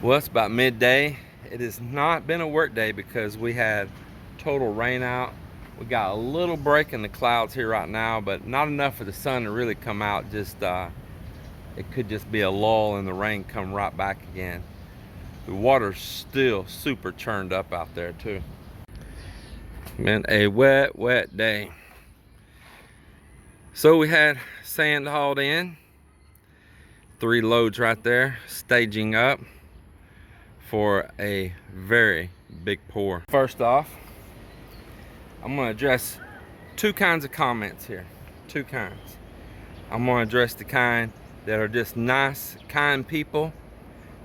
Well, it's about midday. It has not been a work day because we had total rain out. We got a little break in the clouds here right now, but not enough for the sun to really come out. It could just be a lull and the rain come right back again. The water's still super churned up out there too. Been a wet day. So we had sand hauled in, 3 loads right there, staging up for a very big pour. First off, I'm going to address 2 kinds of comments here. 2 kinds. I'm going to address the kind that are just nice, kind people.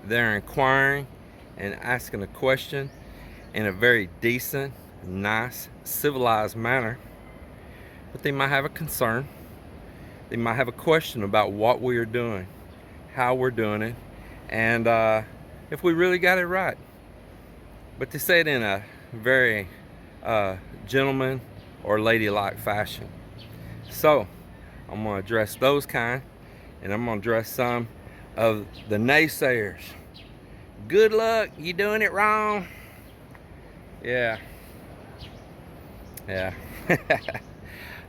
They're inquiring and asking a question in a very decent, nice, civilized manner. But they might have a concern. They might have a question about what we are doing, how we're doing it, and if we really got it right. But they say it in a very gentleman or ladylike fashion. So I'm going to address those kind, and I'm going to address some of the naysayers. Good luck, you doing it wrong. Yeah.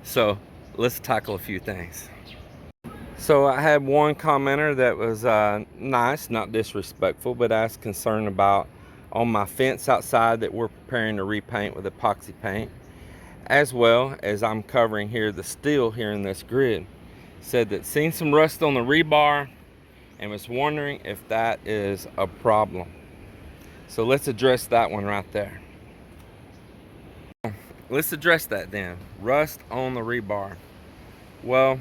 So let's tackle a few things. So I had one commenter that was nice, not disrespectful, but asked concern about on my fence outside that we're preparing to repaint with epoxy paint, as well as I'm covering here the steel here in this grid. Said that seen some rust on the rebar and was wondering if that is a problem. So let's address that one right there. Let's address that then. Rust on the rebar. Well,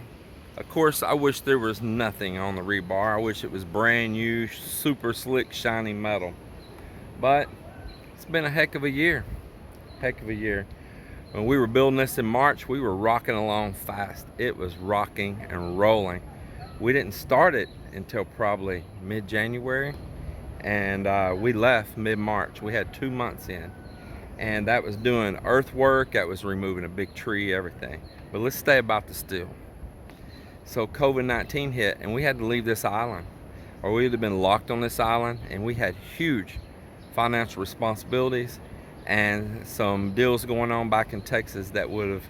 of course, I wish there was nothing on the rebar. I wish it was brand new, super slick, shiny metal. But it's been a heck of a year. Heck of a year. When we were building this in March, we were rocking along fast. It was rocking and rolling. We didn't start it until probably mid-January, and we left mid-March. We had 2 months in, and that was doing earthwork, that was removing a big tree, everything. But let's stay about the steel. So COVID-19 hit, and we had to leave this island, or we would have been locked on this island, and we had huge financial responsibilities and some deals going on back in Texas that would have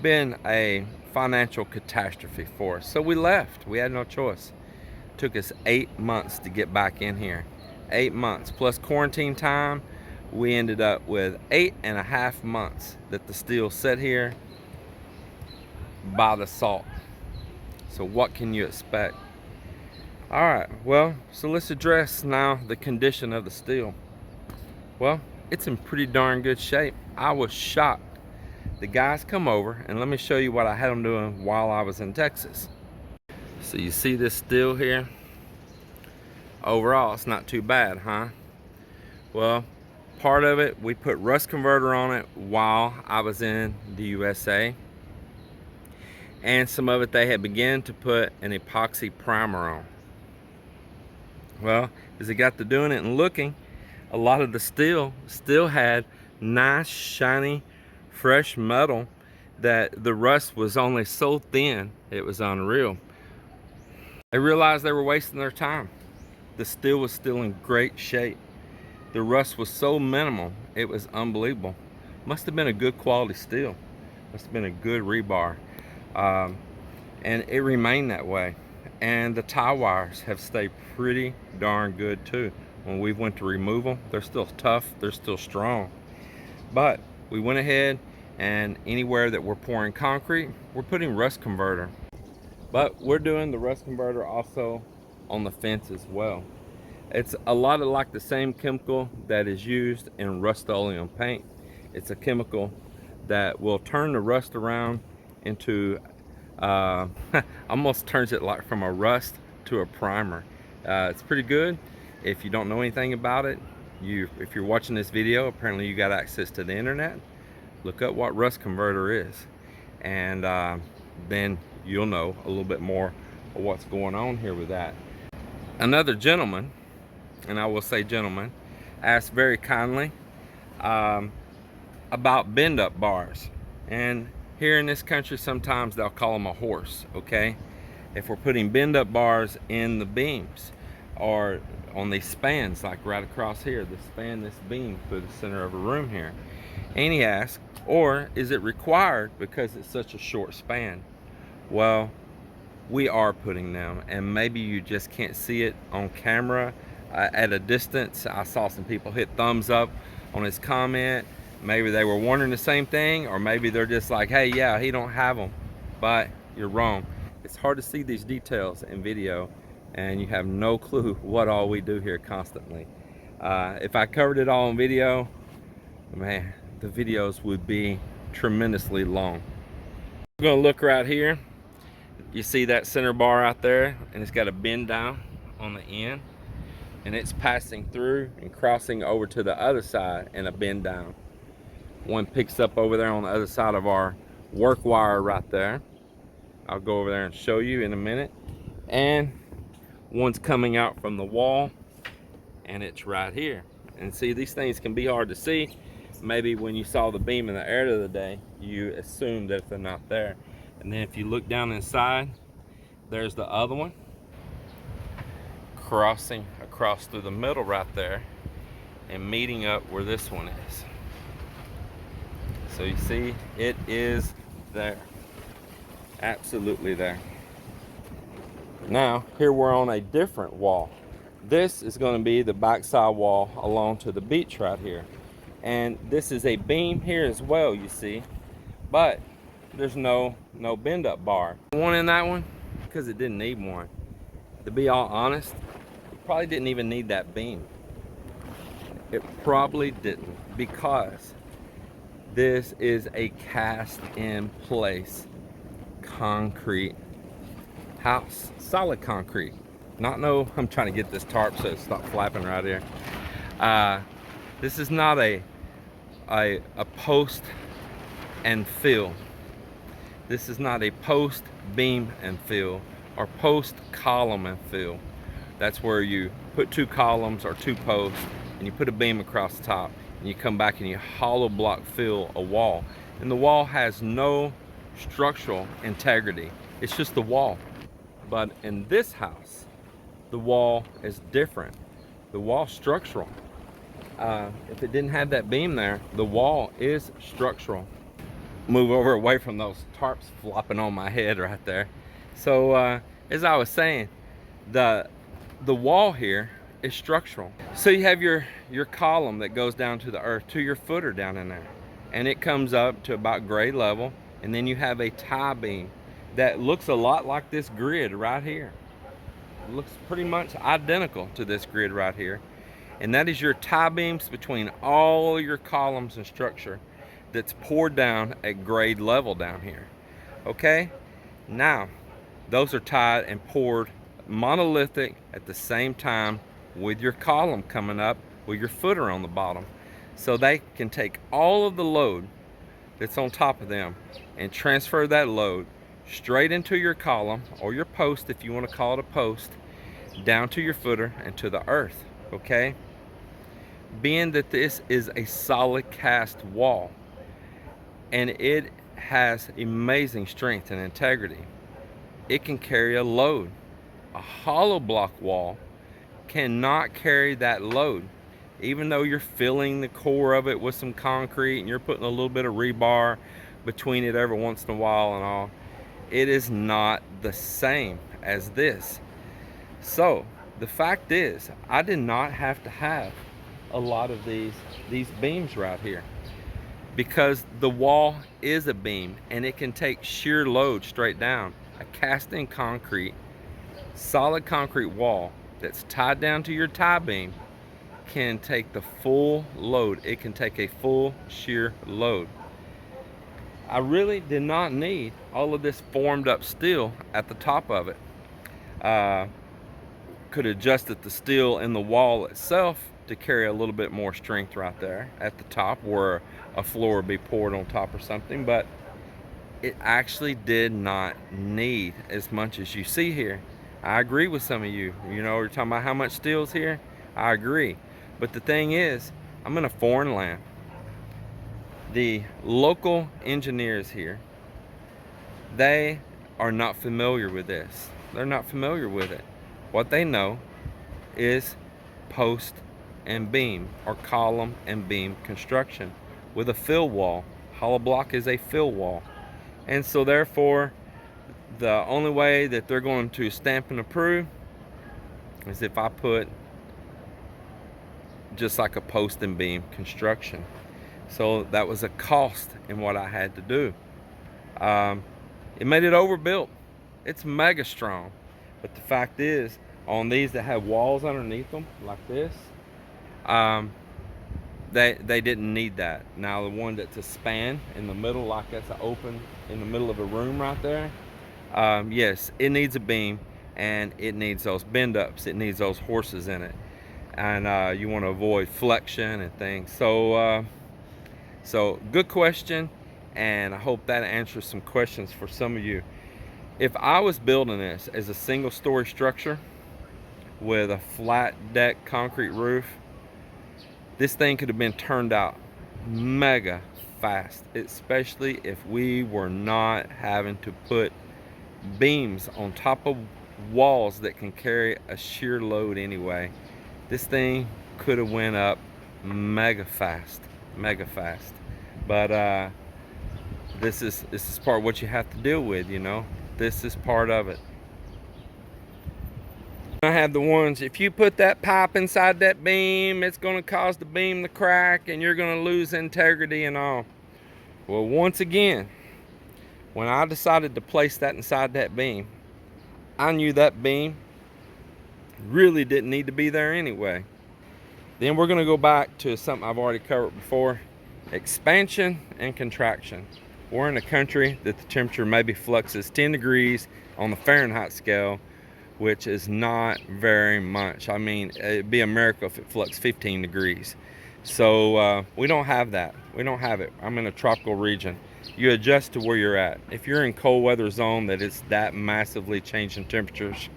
been a financial catastrophe for us. So we left. We had no choice. It took us 8 months to get back in here. 8 months plus quarantine time. We ended up with 8.5 months that the steel sat here by the salt. So what can you expect? All right, well, so let's address now the condition of the steel. Well, it's in pretty darn good shape. I was shocked. The guys come over, and let me show you what I had them doing while I was in Texas. So you see this steel here? Overall, it's not too bad, huh? Well, part of it, we put rust converter on it while I was in the USA. And some of it they had begun to put an epoxy primer on. Well, as they got to doing it and looking, a lot of the steel still had nice, shiny, fresh metal that the rust was only so thin, it was unreal. They realized they were wasting their time. The steel was still in great shape. The rust was so minimal, it was unbelievable. Must have been a good quality steel. Must have been a good rebar. And it remained that way. And the tie wires have stayed pretty darn good too. When we went to remove them, they're still tough, they're still strong. But we went ahead, and anywhere that we're pouring concrete, we're putting rust converter. But we're doing the rust converter also on the fence as well. It's a lot of like the same chemical that is used in Rust-Oleum paint. It's a chemical that will turn the rust around into almost turns it like from a rust to a primer. It's pretty good. If you don't know anything about it, if you're watching this video, apparently you got access to the internet, look up what rust converter is, and then you'll know a little bit more of what's going on here with that. Another gentleman, and I will say gentleman, asked very kindly about bend up bars. And here in this country, sometimes they'll call them a horse, okay? If we're putting bend up bars in the beams, or on these spans, like right across here, the span this beam through the center of a room here. And he asked, or is it required because it's such a short span? Well, we are putting them, and maybe you just can't see it on camera at a distance. I saw some people hit thumbs up on his comment. Maybe they were wondering the same thing, or maybe they're just like, hey, yeah, he don't have them. But you're wrong. It's hard to see these details in video, and you have no clue what all we do here constantly. If I covered it all in video, man, the videos would be tremendously long. I'm gonna look right here. You see that center bar out there, and it's got a bend down on the end, and it's passing through and crossing over to the other side and a bend down. One picks up over there on the other side of our work wire right there. I'll go over there and show you in a minute. And one's coming out from the wall, and it's right here. And see, these things can be hard to see. Maybe when you saw the beam in the air the other day, you assumed that they're not there. And then if you look down inside, there's the other one crossing across through the middle right there and meeting up where this one is. So you see, it is there. Absolutely there. Now, here we're on a different wall. This is going to be the backside wall along to the beach right here. And this is a beam here as well, you see. But there's no bend up bar. One in that one because it didn't need one. To be all honest, it probably didn't even need that beam. It probably didn't, because this is a cast in place concrete house, solid concrete. I'm trying to get this tarp so it stops flapping right here. This is not a post and fill. This is not a post beam and fill or post column and fill. That's where you put two columns or two posts and you put a beam across the top, and you come back and you hollow block fill a wall. And the wall has no structural integrity. It's just the wall. But in this house, the wall is different. The wall's structural. If it didn't have that beam there, the wall is structural. Move over away from those tarps flopping on my head right there. So as I was saying, the wall here is structural. So you have your column that goes down to the earth, to your footer down in there, and it comes up to about grade level, and then you have a tie beam that looks a lot like this grid right here. It looks pretty much identical to this grid right here, and that is your tie beams between all your columns and structure that's poured down at grade level down here. Okay, now those are tied and poured monolithic at the same time with your column coming up with your footer on the bottom, so they can take all of the load that's on top of them and transfer that load straight into your column or your post, if you want to call it a post, down to your footer and to the earth. Okay, being that this is a solid cast wall and it has amazing strength and integrity, it can carry a load. A hollow block wall cannot carry that load. Even though you're filling the core of it with some concrete and you're putting a little bit of rebar between it every once in a while and all, it is not the same as this. So the fact is, I did not have to have a lot of these beams right here, because the wall is a beam and it can take sheer load straight down. A cast in concrete, solid concrete wall that's tied down to your tie beam can take the full load. It can take a full shear load. I really did not need all of this formed up steel at the top of it. Could have adjusted the steel in the wall itself to carry a little bit more strength right there at the top where a floor would be poured on top or something, but it actually did not need as much as you see here. I agree with some of you. You know, you're talking about how much steel's here. I agree. But the thing is, I'm in a foreign land. The local engineers here, they are not familiar with this. They're not familiar with it. What they know is post and beam, or column and beam construction with a fill wall. Hollow block is a fill wall. And so therefore, the only way that they're going to stamp and approve is if I put just like a post and beam construction. So that was a cost in what I had to do. It made it overbuilt. It's mega strong. But the fact is, on these that have walls underneath them like this, they didn't need that. Now the one that's a span in the middle, like that's an open in the middle of a room right there, yes, it needs a beam, and it needs those bend ups, it needs those horses in it, and you want to avoid flexion and things. So good question, and I hope that answers some questions for some of you. If I was building this as a single story structure with a flat deck concrete roof, this thing could have been turned out mega fast, especially if we were not having to put beams on top of walls that can carry a shear load anyway. This thing could have went up mega fast. But this is part of what you have to deal with, you know. This is part of it. I have the ones, if you put that pipe inside that beam, it's going to cause the beam to crack and you're going to lose integrity and all. Well, once again, when I decided to place that inside that beam, I knew that beam really didn't need to be there anyway. Then we're going to go back to something I've already covered before: expansion and contraction. We're in a country that the temperature maybe fluxes 10 degrees on the Fahrenheit scale, which is not very much. I mean, it'd be a miracle if it fluxed 15 degrees. So we don't have that. We don't have it. I'm in a tropical region. You adjust to where you're at. If you're in cold weather zone that it's that massively changing temperatures,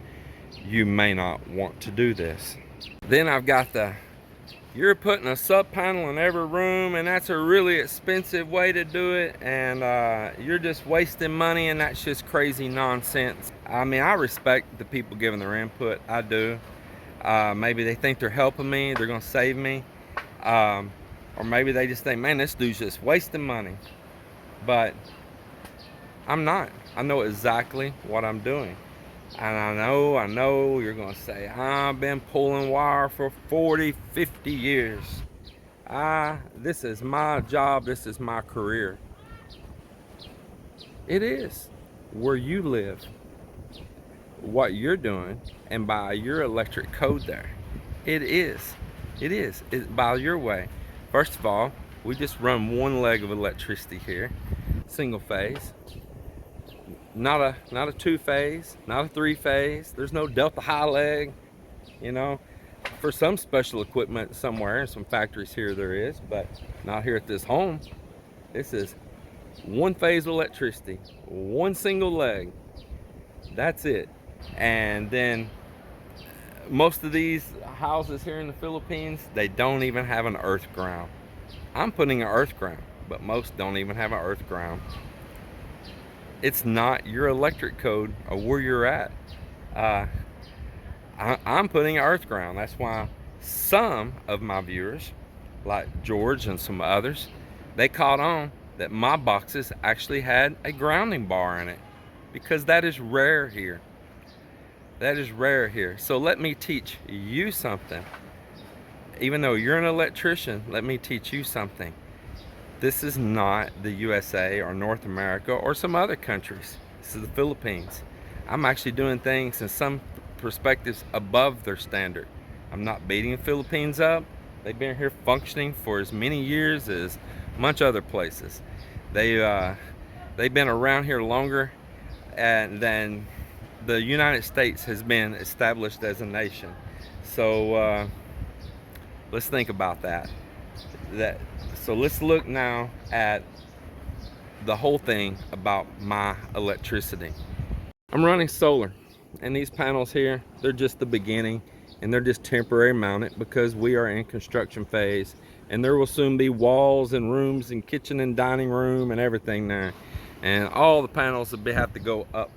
you may not want to do this. Then I've got you're putting a sub panel in every room, and that's a really expensive way to do it, and you're just wasting money, and that's just crazy nonsense. I mean, I respect the people giving their input. I do. Maybe they think they're helping me, they're gonna save me, or maybe they just think, man, this dude's just wasting money. But I'm not. I know exactly what I'm doing. And I know you're going to say, I've been pulling wire for 40, 50 years. This is my job. This is my career. It is. Where you live, what you're doing, and by your electric code there. It is. It's by your way. First of all, we just run one leg of electricity here, single phase. Not a two-phase, not a three-phase. There's no delta high leg, you know. For some special equipment somewhere in some factories here there is, but not here at this home. This is one phase of electricity, one single leg. That's it. And then most of these houses here in the Philippines, they don't even have an earth ground. I'm putting an earth ground, but most don't even have an earth ground. It's not your electric code or where you're at. I'm putting an earth ground. That's why some of my viewers, like George and some others, they caught on that my boxes actually had a grounding bar in it, because that is rare here. That is rare here. So let me teach you something. Even though you're an electrician, let me teach you something. This is not the USA or North America or some other countries. This is the Philippines. I'm actually doing things in some perspectives above their standard. I'm not beating the Philippines up. They've been here functioning for as many years as much other places. They've been around here longer than the United States has been established as a nation. So let's think about that. So let's look now at the whole thing about my electricity. I'm running solar, and these panels here, they're just the beginning, and they're just temporary mounted because we are in construction phase, and there will soon be walls and rooms and kitchen and dining room and everything there, and all the panels will have to go up.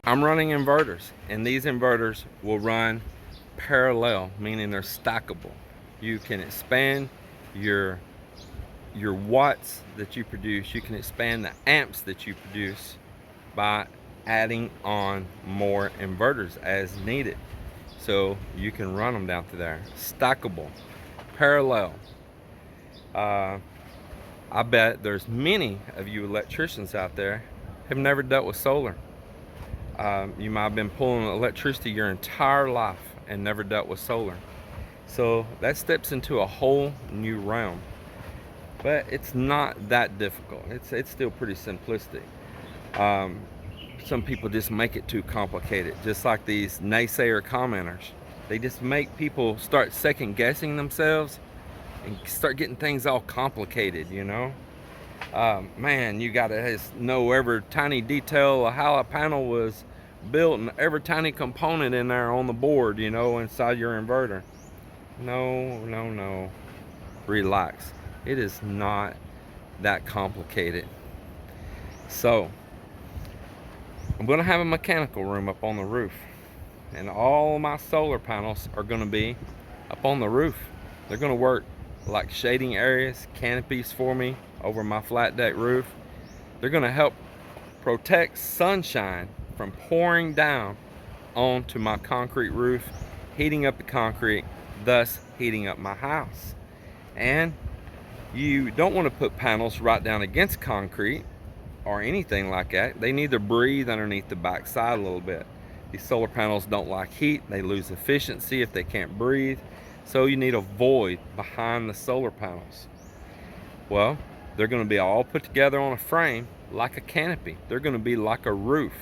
I'm running inverters, and these inverters will run parallel, meaning they're stackable. You can expand your watts that you produce. You can expand the amps that you produce by adding on more inverters as needed. So you can run them down to there. Stackable, parallel. I bet there's many of you electricians out there have never dealt with solar. You might have been pulling electricity your entire life and never dealt with solar. So that steps into a whole new realm. But it's not that difficult. It's still pretty simplistic. Some people just make it too complicated, just like these naysayer commenters. They just make people start second guessing themselves and start getting things all complicated, you know. Man, you gotta know every tiny detail of how a panel was built and every tiny component in there on the board, you know, inside your inverter. No. Relax. It is not that complicated. So I'm gonna have a mechanical room up on the roof, and all my solar panels are gonna be up on the roof. They're gonna work like shading areas, canopies for me over my flat deck roof. They're gonna help protect sunshine from pouring down onto my concrete roof, heating up the concrete, thus heating up my house. And you don't want to put panels right down against concrete or anything like that. They need to breathe underneath the backside a little bit. These solar panels don't like heat. They lose efficiency if they can't breathe. So you need a void behind the solar panels. Well, they're going to be all put together on a frame like a canopy. They're going to be like a roof.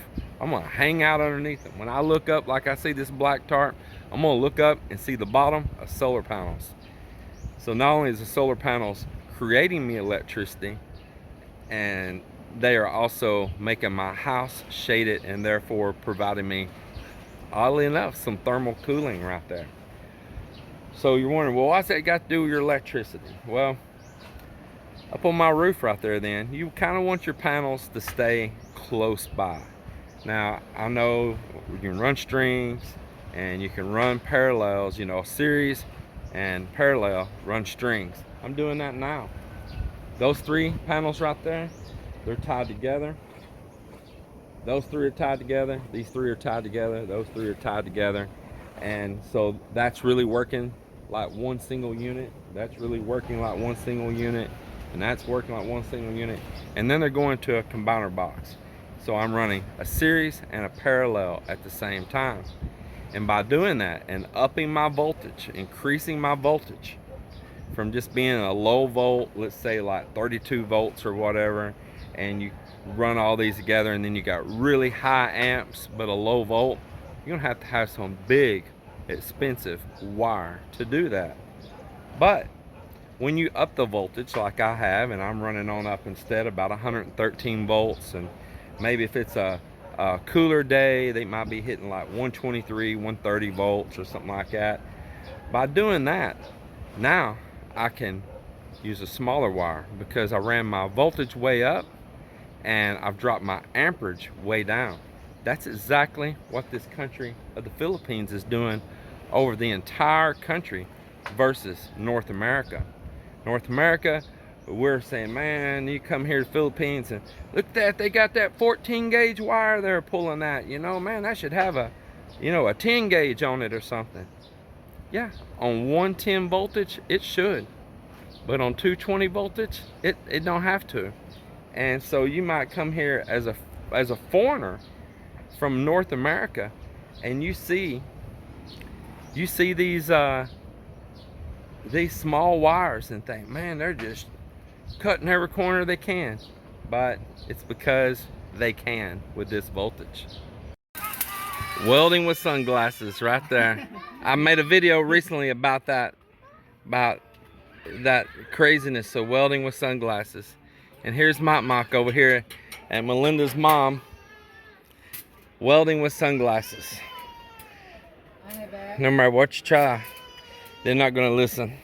I'm going to hang out underneath them. When I look up, like I see this black tarp, I'm going to look up and see the bottom of solar panels. So not only is the solar panels creating me electricity, and they are also making my house shaded and therefore providing me, oddly enough, some thermal cooling right there. So you're wondering, well, what's that got to do with your electricity? Well, up on my roof right there, then, you kind of want your panels to stay close by. Now, I know you can run strings and you can run parallels, you know, series and parallel, run strings. I'm doing that now. Those three panels right there, they're tied together. Those three are tied together. These three are tied together. Those three are tied together. And so that's really working like one single unit. That's really working like one single unit. And that's working like one single unit. And then they're going to a combiner box. So I'm running a series and a parallel at the same time. And by doing that and upping my voltage, increasing my voltage from just being a low volt, let's say like 32 volts or whatever, and you run all these together and then you got really high amps but a low volt, you're gonna have to have some big expensive wire to do that. But when you up the voltage like I have, and I'm running on up instead about 113 volts, and maybe if it's a cooler day they might be hitting like 123, 130 volts or something like that. By doing that, now I can use a smaller wire because I ran my voltage way up and I've dropped my amperage way down. That's exactly what this country of the Philippines is doing over the entire country versus North America. North America, we're saying, man, you come here to the Philippines and look at that, they got that 14 gauge wire they're pulling that, you know, man, that should have a, you know, a 10 gauge on it or something. Yeah, on 110 voltage it should, but on 220 voltage it don't have to. And so you might come here as a foreigner from North America and you see these small wires and think, man, they're just cutting every corner they can. But it's because they can with this voltage. Welding with sunglasses right there. I made a video recently about that craziness of welding with sunglasses. And here's Mock over here at Melinda's mom welding with sunglasses. No matter what you try, they're not gonna listen.